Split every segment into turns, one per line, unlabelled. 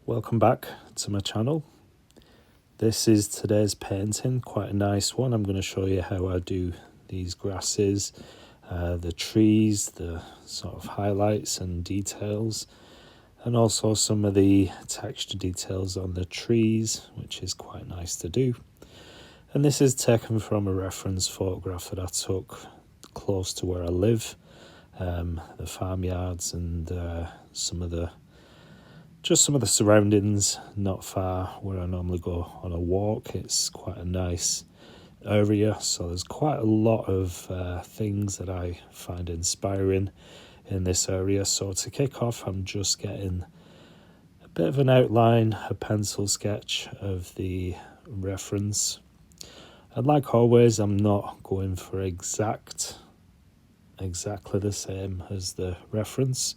Welcome back to my channel. This is today's painting, quite a nice one. I'm going to show you how I do these grasses, the trees, the sort of highlights and details, and also some of the texture details on the trees, which is quite nice to do. And this is taken from a reference photograph that I took close to where I live, the farmyards and some of the surroundings, not far where I normally go on a walk. It's quite a nice area, so there's quite a lot of things that I find inspiring in this area. So to kick off, I'm just getting a bit of an outline, a pencil sketch of the reference. And like always, I'm not going for exactly the same as the reference.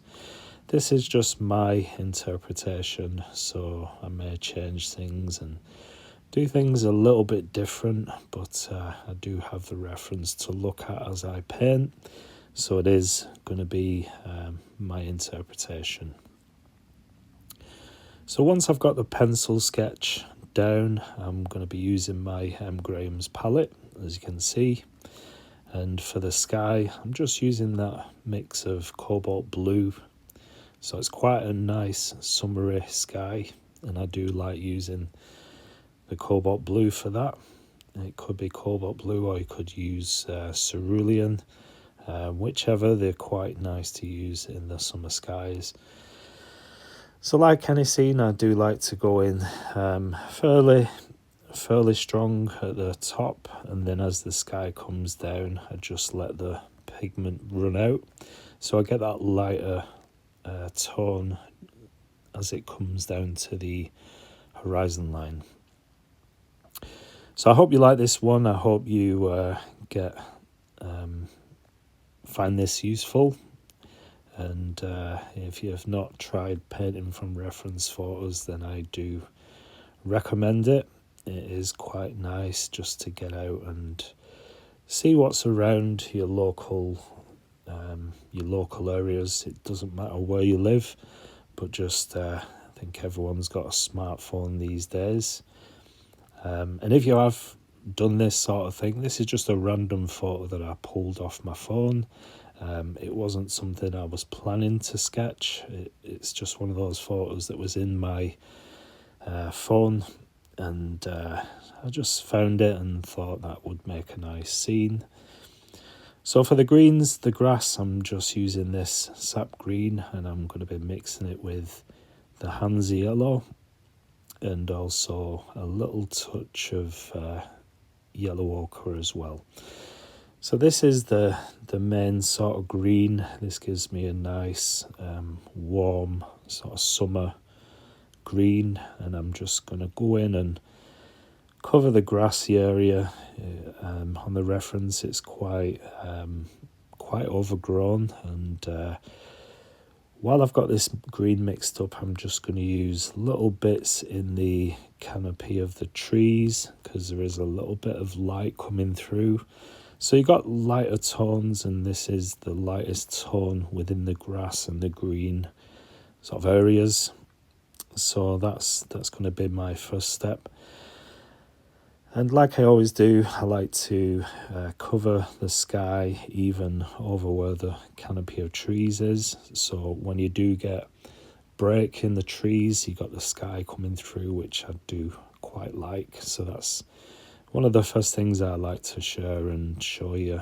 This is just my interpretation, so I may change things and do things a little bit different, but I do have the reference to look at as I paint, so it is going to be my interpretation. So once I've got the pencil sketch down, I'm going to be using my M.Grahams palette, as you can see. And for the sky, I'm just using that mix of cobalt blue. So it's quite a nice summery sky, and I do like using the cobalt blue for that. It could be cobalt blue, or you could use cerulean, whichever. They're quite nice to use in the summer skies. So like any scene, I do like to go in fairly strong at the top, and then as the sky comes down, I just let the pigment run out, so I get that lighter tone as it comes down to the horizon line. So I hope you like this one. I hope you find this useful, and if you have not tried painting from reference photos, then I do recommend it. It is quite nice just to get out and see what's around your local areas. It doesn't matter where you live, but just I think everyone's got a smartphone these days. And if you have done this sort of thing, this is just a random photo that I pulled off my phone. It wasn't something I was planning to sketch. It's just one of those photos that was in my phone, and I just found it and thought that would make a nice scene. So for the greens, the grass, I'm just using this sap green, and I'm going to be mixing it with the Hansi yellow and also a little touch of yellow ochre as well. So this is the main sort of green. This gives me a nice warm sort of summer green, and I'm just going to go in and cover the grassy area. On the reference, it's quite overgrown, and while I've got this green mixed up, I'm just going to use little bits in the canopy of the trees, because there is a little bit of light coming through. So you got lighter tones, and this is the lightest tone within the grass and the green sort of areas. So that's going to be my first step. And like I always do, I like to cover the sky even over where the canopy of trees is. So when you do get break in the trees, you got the sky coming through, which I do quite like. So that's one of the first things I like to share and show you.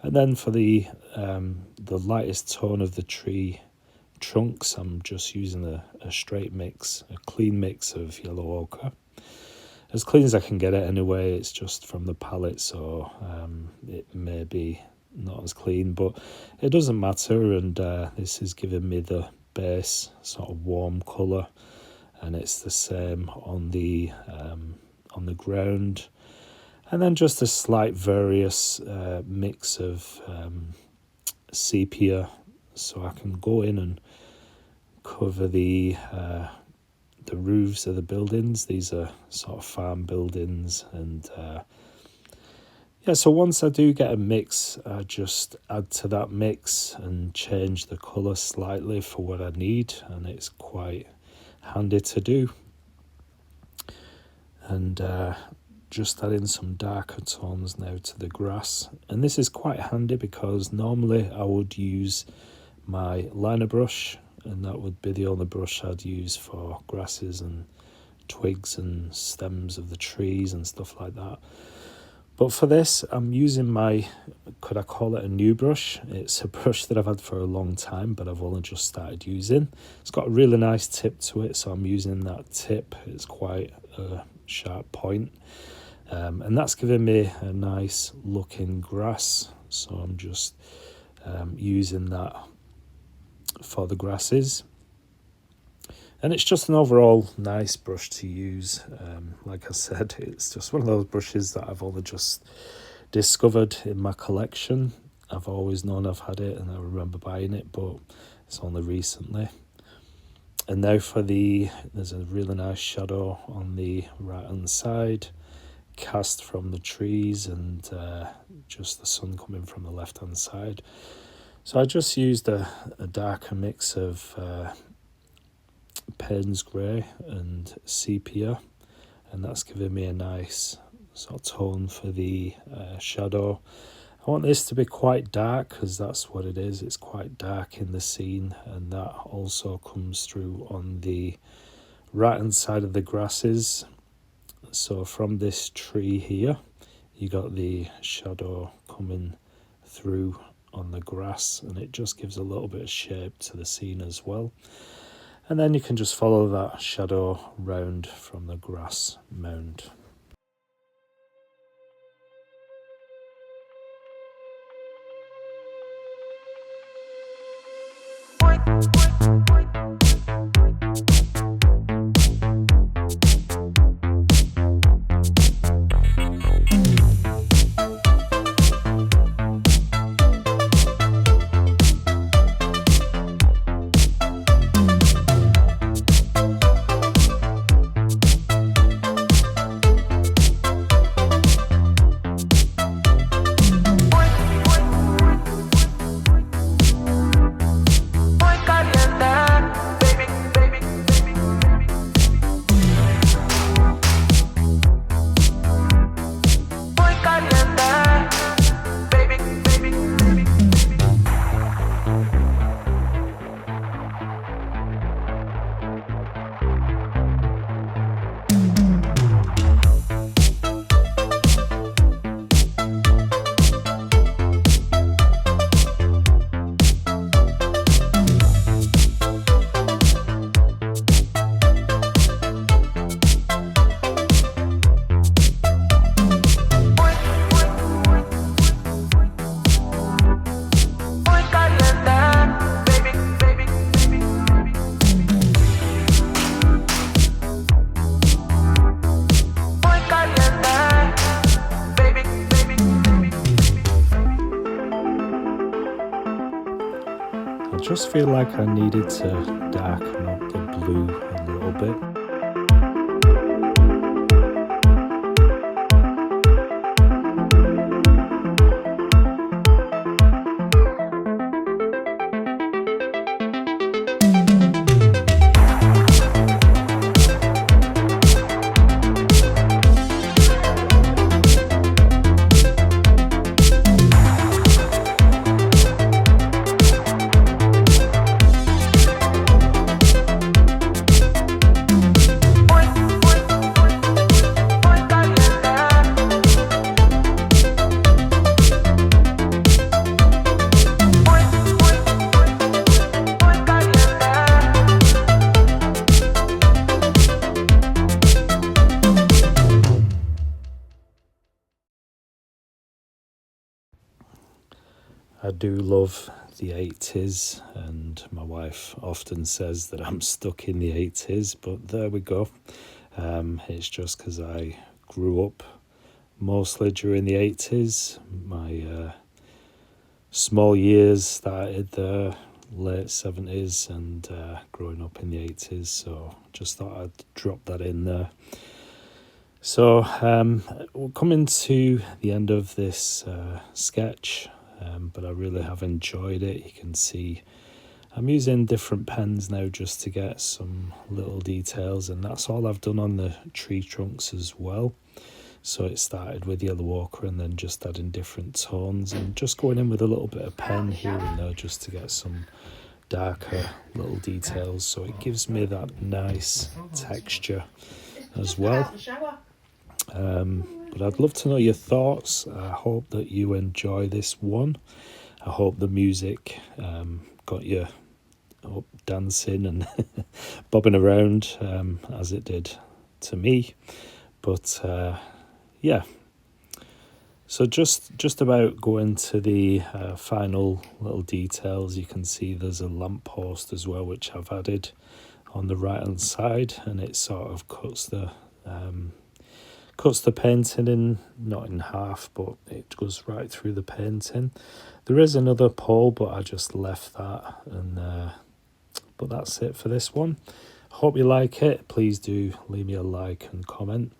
And then for the lightest tone of the tree trunks, I'm just using a straight mix, a clean mix of yellow ochre. As clean as I can get it anyway. It's just from the palette, so it may be not as clean, but it doesn't matter. And this is giving me the base sort of warm colour, and it's the same on the ground. And then just a slight various mix of sepia, so I can go in and cover the roofs of the buildings. These are sort of farm buildings, and so once I do get a mix, I just add to that mix and change the colour slightly for what I need, and it's quite handy to do. And just adding some darker tones now to the grass, and this is quite handy because normally I would use my liner brush, and that would be the only brush I'd use for grasses and twigs and stems of the trees and stuff like that. But for this, I'm using my, could I call it a new brush? It's a brush that I've had for a long time, but I've only just started using. It's got a really nice tip to it, so I'm using that tip. It's quite a sharp point. And that's giving me a nice looking grass. So I'm just using that for the grasses. And it's just an overall nice brush to use. Like I said, it's just one of those brushes that I've only just discovered in my collection. I've always known I've had it and I remember buying it, but it's only recently. And now there's a really nice shadow on the right hand side, cast from the trees, and just the sun coming from the left hand side. So I just used a darker mix of Payne's grey and sepia, and that's giving me a nice sort of tone for the shadow. I want this to be quite dark because that's what it is. It's quite dark in the scene, and that also comes through on the right hand side of the grasses. So from this tree here, you got the shadow coming through on the grass, and it just gives a little bit of shape to the scene as well. And then you can just follow that shadow round from the grass mound. I just feel like I needed to darken up the blue a little bit. I do love the 80s, and my wife often says that I'm stuck in the 80s, but there we go. It's just because I grew up mostly during the 80s. My small years started the late 70s and growing up in the 80s, so just thought I'd drop that in there. So we're coming to the end of this sketch. But I really have enjoyed it. You can see I'm using different pens now just to get some little details, and that's all I've done on the tree trunks as well. So it started with yellow ochre and then just adding different tones and just going in with a little bit of pen here and there just to get some darker little details, so it gives me that nice texture as well. But I'd love to know your thoughts. I hope that you enjoy this one. I hope the music got you up dancing and bobbing around as it did to me. But yeah, so just about going to the final little details. You can see there's a lamppost as well, which I've added on the right hand side, and it sort of cuts the painting in, not in half, but it goes right through the painting. There is another pole, but I just left that, and but that's it for this one. Hope you like it. Please do leave me a like and comment.